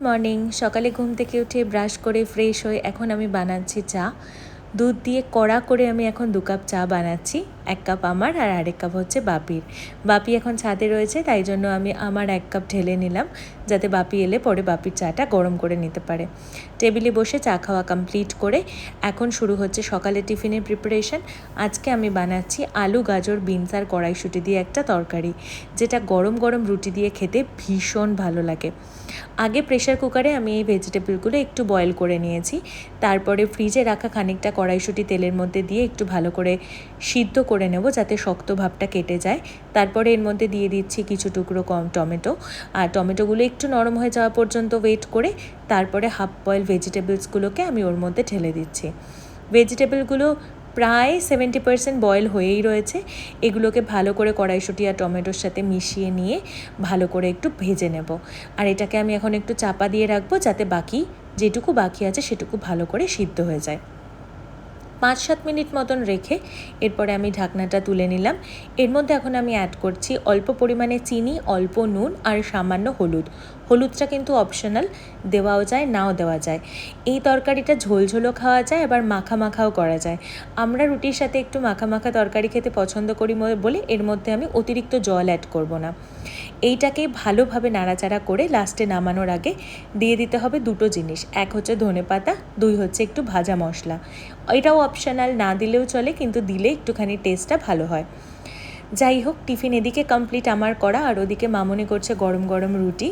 Morning সকালে ঘুম থেকে উঠে ব্রাশ করে ফ্রেশ হয়ে এখন আমি বানাচ্ছি চা। দুধ দিয়ে কড়া করে আমি এখন 2 কাপ চা বানাচ্ছি। 1 কাপ আমার আর আরেক কাপ হচ্ছে বাপির। বাপি এখন ছাদে রয়েছে, তাই জন্য আমি আমার 1 কাপ ঢেলে নিলাম, যাতে বাপি এলে পরে বাপির চাটা গরম করে নিতে পারে। টেবিলে বসে চা খাওয়া কমপ্লিট করে এখন শুরু হচ্ছে সকালে টিফিনের প্রিপারেশন। আজকে আমি বানাচ্ছি আলু গাজর বিনস আর কড়াইশুঁটি দিয়ে একটা তরকারি, যেটা গরম গরম রুটি দিয়ে খেতে ভীষণ ভালো লাগে। আগে প্রেশার কুকারে আমি এই ভেজিটেবলগুলো একটু বয়েল করে নিয়েছি, তারপরে ফ্রিজে রাখা খানিকটা কড়াইশুঁটি তেলের মধ্যে দিয়ে একটু ভালো করে সিদ্ধ করে নেব, যাতে শক্ত ভাবটা কেটে যায়। তারপরে এর মধ্যে দিয়ে দিচ্ছি কিছু টুকরো টমেটো, আর টমেটোগুলো একটু নরম হয়ে যাওয়া পর্যন্ত ওয়েট করে তারপরে হাফ বয়েল ভেজিটেবলসগুলোকে আমি ওর মধ্যে ঢেলে দিচ্ছি। ভেজিটেবলগুলো প্রায় 70% বয়েল হয়েই রয়েছে। এগুলোকে ভালো করে কড়াইশুঁটি আর টমেটোর সাথে মিশিয়ে নিয়ে ভালো করে একটু ভেজে নেব। আর এটাকে আমি এখন একটু চাপা দিয়ে রাখবো, যাতে যেটুকু বাকি আছে সেটুকু ভালো করে সিদ্ধ হয়ে যায়। 5-7 মিনিট মতন রেখে এরপরে আমি ঢাকনাটা তুলে নিলাম। এর মধ্যে এখন আমি অ্যাড করছি অল্প পরিমাণে চিনি, অল্প নুন আর সামান্য হলুদ। হলুদটা কিন্তু অপশনাল, দেওয়াও যায় নাও দেওয়া যায়। এই তরকারিটা ঝোলঝোলও খাওয়া যায়, আবার মাখা মাখাও করা যায়। আমরা রুটির সাথে একটু মাখা মাখা তরকারি খেতে পছন্দ করি বলে এর মধ্যে আমি অতিরিক্ত জল অ্যাড করব না। এইটাকে ভালোভাবে নাড়াচাড়া করে লাস্টে নামানোর আগে দিয়ে দিতে হবে দুটো জিনিস। 1 হচ্ছে ধনেপাতা, 2 হচ্ছে একটু ভাজা মশলা। এটাও অপশনাল, না দিলেও চলে, কিন্তু দিলে একটুখানি টেস্টটা ভালো হয়। যাই হোক, টিফিন এদিকে কমপ্লিট আমার করা, আর ওদিকে মামনি করছে গরম গরম রুটি।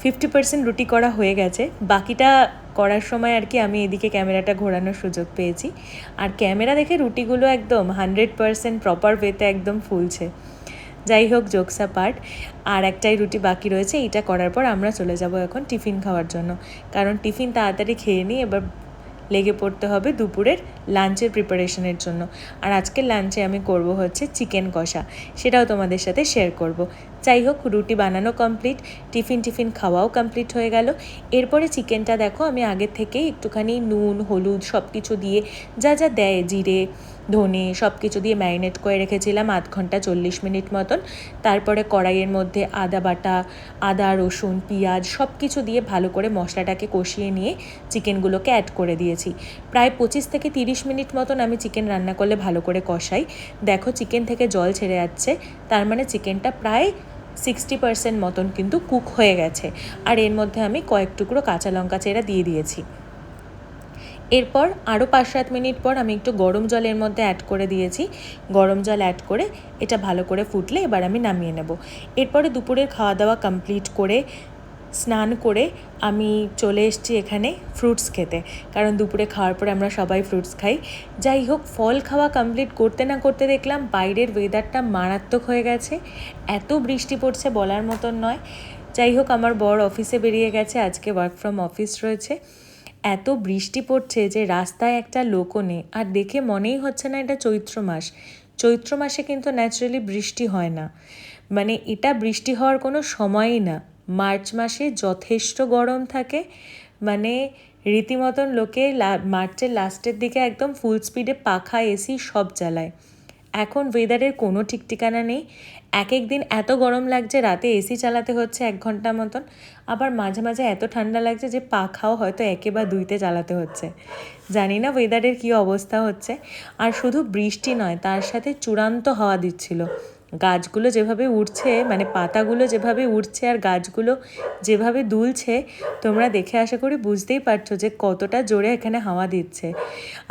50% রুটি করা হয়ে গেছে, বাকিটা করার সময় আর কি আমি এদিকে ক্যামেরাটা ঘোরানোর সুযোগ পেয়েছি। আর ক্যামেরা দেখে রুটিগুলো একদম 100% প্রপার ওয়েতে একদম ফুলছে। যাই হোক, জোকসা পার্ট। আর একটাই রুটি বাকি রয়েছে, এটা করার পর আমরা চলে যাব এখন টিফিন খাওয়ার জন্য, কারণ টিফিন তাড়াতাড়ি খেয়ে নিই, এবার লেগে পড়তে হবে দুপুরের লাঞ্চের প্রিপারেশনের জন্য। আর আজকের লাঞ্চে আমি করব হচ্ছে চিকেন কষা, সেটাও তোমাদের সাথে শেয়ার করব। যাই হোক, রুটি বানানো কমপ্লিট, টিফিন খাওয়াও কমপ্লিট হয়ে গেল। এরপরে চিকেনটা দেখো আমি আগের থেকেই একটুখানি নুন হলুদ সব কিছু দিয়ে, যা যা দেয় জিরে ধনে সব কিছু দিয়ে ম্যারিনেট করে রেখেছিলাম 0.5 ঘন্টা 40 মিনিট মতন। তারপরে কড়াইয়ের মধ্যে আদা বাটা, আদা রসুন পেঁয়াজ সব কিছু দিয়ে ভালো করে মশলাটাকে কষিয়ে নিয়ে চিকেনগুলোকে অ্যাড করে দিয়েছি। প্রায় 25 থেকে 30 মিনিট মতন আমি চিকেন রান্না করলে ভালো করে কষাই। দেখো চিকেন থেকে জল ছেড়ে যাচ্ছে, তার মানে চিকেনটা প্রায় 60% মতন কিন্তু কুক হয়ে গেছে। আর এর মধ্যে আমি কয়েক টুকরো কাঁচা লঙ্কা চেরা দিয়ে দিয়েছি। এরপর আরও 5-7 মিনিট পর আমি একটু গরম জলের মধ্যে অ্যাড করে দিয়েছি। গরম জল অ্যাড করে এটা ভালো করে ফুটলে এবার আমি নামিয়ে নেব। এরপরে দুপুরের খাওয়া দাওয়া কমপ্লিট করে স্নান করে আমি চলে এসেছি এখানে ফ্রুটস খেতে, কারণ দুপুরে খাওয়ার পরে আমরা সবাই ফ্রুটস খাই। যাই হোক, ফল খাওয়া কমপ্লিট করতে না করতে দেখলাম বাইরের ওয়েদারটা মারাত্মক হয়ে গেছে, এত বৃষ্টি পড়ছে বলার মতন নয়। যাই হোক, আমার বর অফিসে বেরিয়ে গেছে, আজকে ওয়ার্ক ফ্রম অফিস রয়েছে। এত বৃষ্টি পড়ছে যে রাস্তায় একটা লোকও নেই, আর দেখে মনেই হচ্ছে না এটা চৈত্র মাস। চৈত্র মাসে কিন্তু ন্যাচারালি বৃষ্টি হয় না, মানে এটা বৃষ্টি হওয়ার কোনো সময়ই না। মার্চ মাসে যথেষ্ট গরম থাকে, মানে রীতিমতন লোকে মার্চের লাস্টের দিকে একদম ফুল স্পিডে পাখা এসি সব চালায়। এখন ওয়েদারের কোনো ঠিক ঠিকানা নেই। এক দিন এত গরম লাগছে রাতে এসি চালাতে হচ্ছে 1 ঘন্টা মতন, আবার মাঝে মাঝে এত ঠান্ডা লাগছে যে পাখাও হয়তো 1 বা 2তে চালাতে হচ্ছে। জানি না ওয়েদারের কী অবস্থা হচ্ছে। আর শুধু বৃষ্টি নয়, তার সাথে চূড়ান্ত হাওয়া দিচ্ছিল। গাছগুলো যেভাবে উঠছে, মানে পাতাগুলো যেভাবে উঠছে আর গাছগুলো যেভাবে দুলছে, তোমরা দেখে আশা করি বুঝতেই পারছো যে কতটা জোরে এখানে হাওয়া দিচ্ছে।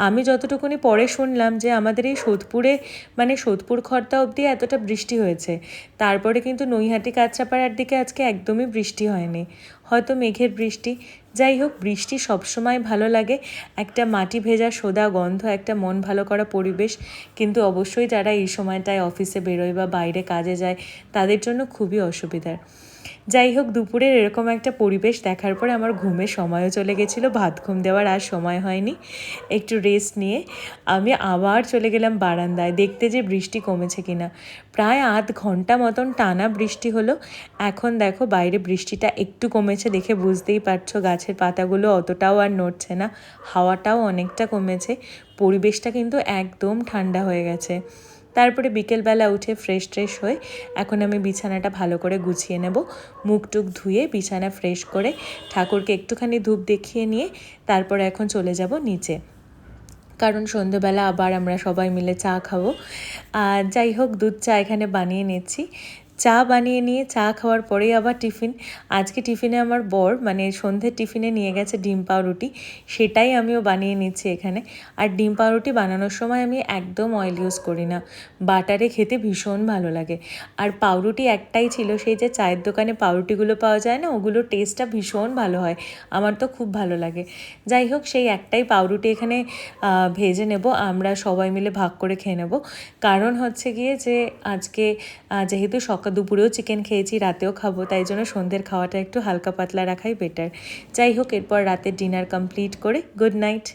আমি যতটুকুনি পরে শুনলাম যে আমাদের এই সোদপুরে, মানে সোদপুর খর্দা অবধি এতটা বৃষ্টি হয়েছে, তারপরে কিন্তু নৈহাটি কাঁচরাপাড়ার দিকে আজকে একদমই বৃষ্টি হয়নি, হয়তো মেঘের বৃষ্টি। যাই হোক, বৃষ্টি সবসময় ভালো লাগে, একটা মাটি ভেজা সোদা গন্ধ, একটা মন ভালো করা পরিবেশ। কিন্তু অবশ্যই যারা এই সময়টায় অফিসে বেরোয় বা বাইরে কাজে যায় তাদের জন্য খুবই অসুবিধার। যাই হোক, দুপুরের এরকম একটা পরিবেশ দেখার পরে আমার ঘুমের সময়ও চলে গেছিলো, ভাত ঘুম দেওয়ার আর সময় হয়নি। একটু রেস্ট নিয়ে আমি আবার চলে গেলাম বারান্দায় দেখতে যে বৃষ্টি কমেছে কিনা। প্রায় 0.5 ঘন্টা মতন টানা বৃষ্টি হলো। এখন দেখো বাইরে বৃষ্টিটা একটু কমেছে, দেখে বুঝতেই পারছো গাছের পাতাগুলো অতটাও আর নড়ছে না, হাওয়াটাও অনেকটা কমেছে, পরিবেশটা কিন্তু একদম ঠান্ডা হয়ে গেছে। তারপরে বিকেলবেলা উঠে ফ্রেশ হয়ে এখন আমি বিছানাটা ভালো করে গুছিয়ে নেব। মুখ টুক ধুয়ে বিছানা ফ্রেশ করে ঠাকুরকে একটুখানি ধূপ দেখিয়ে নিয়ে তারপরে এখন চলে যাব নিচে, কারণ সন্ধ্যেবেলা আবার আমরা সবাই মিলে চা খাবো। আর যাই হোক, দুধ চা এখানে বানিয়ে নিচ্ছি। চা বানিয়ে নিয়ে চা খাওয়ার পরেই আবার টিফিন। আজকে টিফিনে আমার বর মানে সন্ধ্যের টিফিনে নিয়ে গেছে ডিম পাউরুটি, সেটাই আমিও বানিয়ে নিচ্ছি এখানে। আর ডিম পাউরুটি বানানোর সময় আমি একদম অয়েল ইউজ করি না, বাটারে খেতে ভীষণ ভালো লাগে। আর পাউরুটি একটাই ছিল, সেই যে চায়ের দোকানে পাউরুটিগুলো পাওয়া যায় না, ওগুলোর টেস্টটা ভীষণ ভালো হয়, আমার তো খুব ভালো লাগে। যাই হোক, সেই একটাই পাউরুটি এখানে ভেজে নেব, আমরা সবাই মিলে ভাগ করে খেয়ে নেব। কারণ হচ্ছে গিয়ে যে আজকে যেহেতু দুপুরেও চিকেন খেয়েছি, রাতেও খাবো, তাই জন্য সন্ধ্যের খাওয়াটা একটু হালকা পাতলা রাখাই বেটার। যাই হোক, এরপর রাতের ডিনার কমপ্লিট করে গুড নাইট।